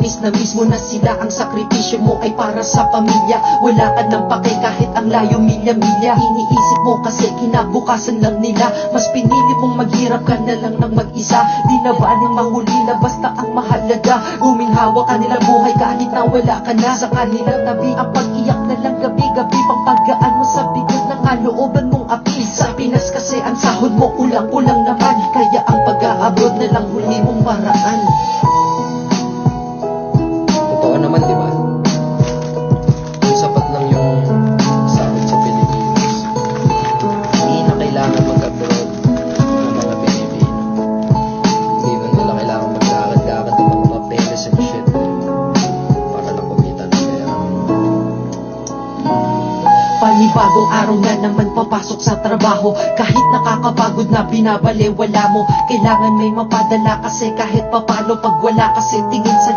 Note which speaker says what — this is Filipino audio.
Speaker 1: miss na mismo na sila. Ang sakripisyo mo ay para sa pamilya. Wala ka ng pake kahit ang layo milya-milya. Iniisip mo kasi kinabukasan lang nila. Mas pinili mong maghirap ka na lang ng mag-isa. Di na baling mahulila basta ang mahalaga. Guminhawa ka nilang buhay kahit na wala ka na. Sa kanilang tabi ang pag-iyak na lang gabi-gabi. Pang paggaan mo sa bigot ng kalooban mong api. Sa Pinas kasi ang sahod mo ulang-ulang naman. Kaya ang pag-aabroad na lang huli mong paraan.
Speaker 2: Totoo naman, di ba? Kung sapat lang yung sahod sa Pilipinas, hindi na kailangan mag-abroad ng mga Pilipino. Hindi na nila kailangan maglakad-lakad ng mga papeles and shit para lang kumita ng pera.
Speaker 1: Panibagong araw na naman papasok sa trabaho. Kahit nakakapagod na binabaliwala mo, kailangan may mapadala kasi kahit papalo pag wala kasi tingin sa'yo